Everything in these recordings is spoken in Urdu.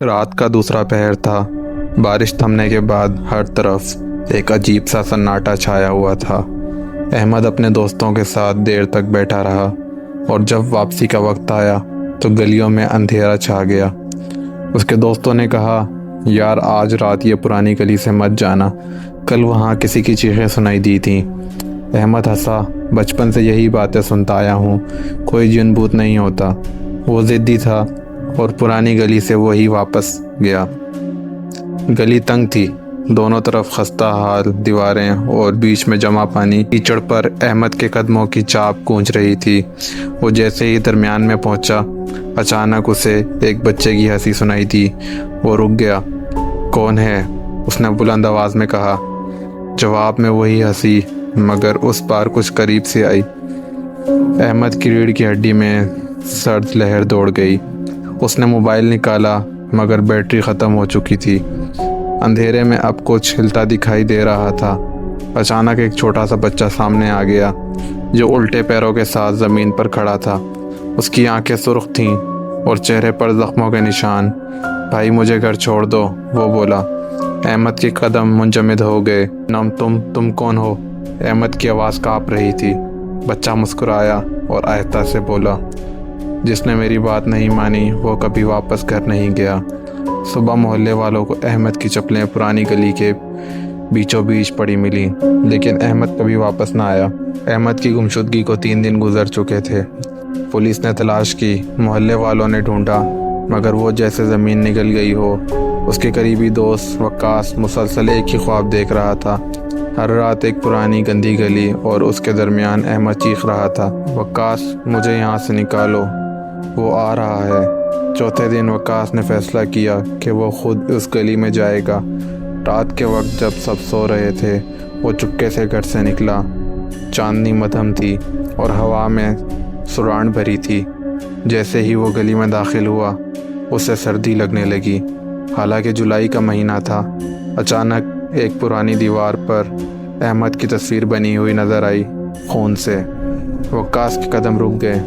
رات کا دوسرا پہر تھا۔ بارش تھمنے کے بعد ہر طرف ایک عجیب سا سناٹا چھایا ہوا تھا۔ احمد اپنے دوستوں کے ساتھ دیر تک بیٹھا رہا اور جب واپسی کا وقت آیا تو گلیوں میں اندھیرا چھا گیا۔ اس کے دوستوں نے کہا، یار آج رات یہ پرانی گلی سے مت جانا، کل وہاں کسی کی چیخیں سنائی دی تھیں۔ احمد ہنسا، بچپن سے یہی باتیں سنتا آیا ہوں، کوئی جن بھوت نہیں ہوتا۔ وہ ضدی تھا اور پرانی گلی سے وہی واپس گیا۔ گلی تنگ تھی، دونوں طرف خستہ حال دیواریں اور بیچ میں جمع پانی۔ کیچڑ پر احمد کے قدموں کی چاپ گونج رہی تھی۔ وہ جیسے ہی درمیان میں پہنچا، اچانک اسے ایک بچے کی ہنسی سنائی دی۔ وہ رک گیا۔ کون ہے؟ اس نے بلند آواز میں کہا۔ جواب میں وہی ہنسی، مگر اس بار کچھ قریب سے آئی۔ احمد کی ریڑھ کی ہڈی میں سرد لہر دوڑ گئی۔ اس نے موبائل نکالا مگر بیٹری ختم ہو چکی تھی۔ اندھیرے میں اب کچھ ہلتا دکھائی دے رہا تھا۔ اچانک ایک چھوٹا سا بچہ سامنے آ گیا جو الٹے پیروں کے ساتھ زمین پر کھڑا تھا۔ اس کی آنکھیں سرخ تھیں اور چہرے پر زخموں کے نشان۔ بھائی مجھے گھر چھوڑ دو، وہ بولا۔ احمد کے قدم منجمد ہو گئے۔ تم کون ہو؟ احمد کی آواز کانپ رہی تھی۔ بچہ مسکرایا اور آہستہ سے بولا، جس نے میری بات نہیں مانی وہ کبھی واپس گھر نہیں گیا۔ صبح محلے والوں کو احمد کی چپلیں پرانی گلی کے بیچوں بیچ پڑی ملی، لیکن احمد کبھی واپس نہ آیا۔ احمد کی گمشدگی کو 3 دن گزر چکے تھے۔ پولیس نے تلاش کی، محلے والوں نے ڈھونڈا، مگر وہ جیسے زمین نگل گئی ہو۔ اس کے قریبی دوست وقاص مسلسل ایک ہی خواب دیکھ رہا تھا، ہر رات ایک پرانی گندی گلی اور اس کے درمیان احمد چیخ رہا تھا، وقاص مجھے یہاں سے نکالو، وہ آ رہا ہے۔ چوتھے دن وقاص نے فیصلہ کیا کہ وہ خود اس گلی میں جائے گا۔ رات کے وقت جب سب سو رہے تھے، وہ چپکے سے گھر سے نکلا۔ چاندنی مدھم تھی اور ہوا میں سراڑ بھری تھی۔ جیسے ہی وہ گلی میں داخل ہوا، اسے سردی لگنے لگی، حالانکہ جولائی کا مہینہ تھا۔ اچانک ایک پرانی دیوار پر احمد کی تصویر بنی ہوئی نظر آئی، خون سے۔ وقاص کے قدم رک گئے۔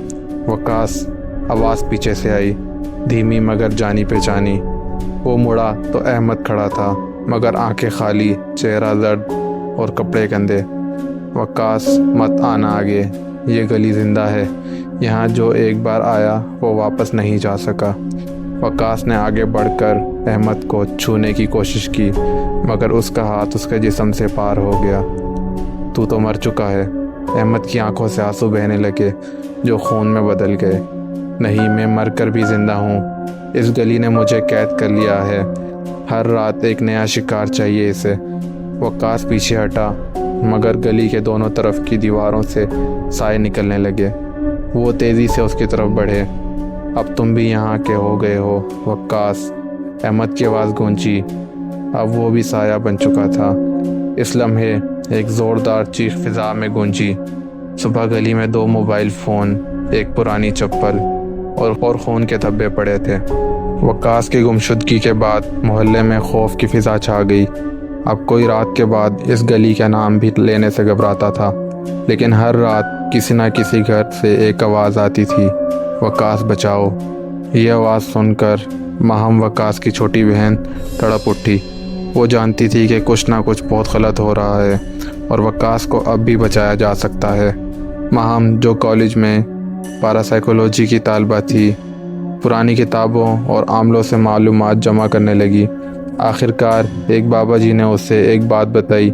وقاص، آواز پیچھے سے آئی، دھیمی مگر جانی پہچانی۔ وہ مڑا تو احمد کھڑا تھا، مگر آنکھیں خالی، چہرہ زرد اور کپڑے گندے۔ وقاص مت آنا آگے، یہ گلی زندہ ہے، یہاں جو ایک بار آیا وہ واپس نہیں جا سکا۔ وقاص نے آگے بڑھ کر احمد کو چھونے کی کوشش کی، مگر اس کا ہاتھ اس کے جسم سے پار ہو گیا۔ تو مر چکا ہے۔ احمد کی آنکھوں سے آنسو بہنے لگے جو خون میں بدل گئے۔ نہیں، میں مر کر بھی زندہ ہوں۔ اس گلی نے مجھے قید کر لیا ہے، ہر رات ایک نیا شکار چاہیے اسے۔ وقاص پیچھے ہٹا، مگر گلی کے دونوں طرف کی دیواروں سے سائے نکلنے لگے۔ وہ تیزی سے اس کی طرف بڑھے۔ اب تم بھی یہاں کے ہو گئے ہو وقاص، احمد کی آواز گونجی۔ اب وہ بھی سایہ بن چکا تھا۔ اس لمحے ایک زوردار چیخ فضا میں گونجی۔ صبح گلی میں 2 موبائل فون، ایک پرانی چپل اور خون کے دھبے پڑے تھے۔ وقاص کی گمشدگی کے بعد محلے میں خوف کی فضا چھا گئی۔ اب کوئی رات کے بعد اس گلی کا نام بھی لینے سے گھبراتا تھا، لیکن ہر رات کسی نہ کسی گھر سے ایک آواز آتی تھی، وقاص بچاؤ۔ یہ آواز سن کر ماہم، وقاص کی چھوٹی بہن، تڑپ اٹھی۔ وہ جانتی تھی کہ کچھ نہ کچھ بہت غلط ہو رہا ہے اور وقاص کو اب بھی بچایا جا سکتا ہے۔ ماہم، جو کالج میں پیراسائیکولوجی کی طالبہ تھی، پرانی کتابوں اور عاملوں سے معلومات جمع کرنے لگی۔ آخر کار ایک بابا جی نے اسے ایک بات بتائی،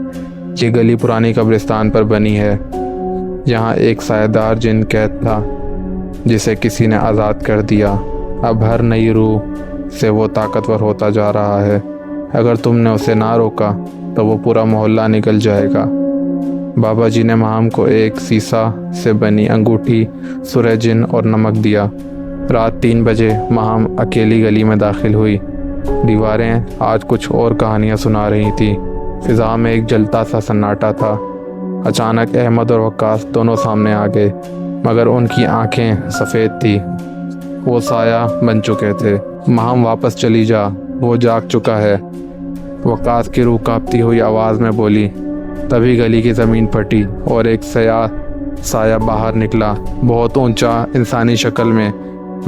یہ گلی پرانی قبرستان پر بنی ہے۔ یہاں ایک سایہ دار جن قید تھا جسے کسی نے آزاد کر دیا۔ اب ہر نئی روح سے وہ طاقتور ہوتا جا رہا ہے۔ اگر تم نے اسے نہ روکا تو وہ پورا محلہ نکل جائے گا۔ بابا جی نے ماہم کو ایک سیسا سے بنی انگوٹھی، سرہ جن اور نمک دیا۔ رات 3 بجے ماہم اکیلی گلی میں داخل ہوئی۔ دیواریں آج کچھ اور کہانیاں سنا رہی تھیں۔ فضا میں ایک جلتا سا سناٹا تھا۔ اچانک احمد اور وقاص دونوں سامنے آ گئے، مگر ان کی آنکھیں سفید تھی، وہ سایہ بن چکے تھے۔ ماہم واپس چلی جا، وہ جاگ چکا ہے، وقاص کی روح کانپتی ہوئی آواز میں بولی۔ تبھی گلی کی زمین پھٹی اور ایک سیاہ سایہ باہر نکلا، بہت اونچا، انسانی شکل میں۔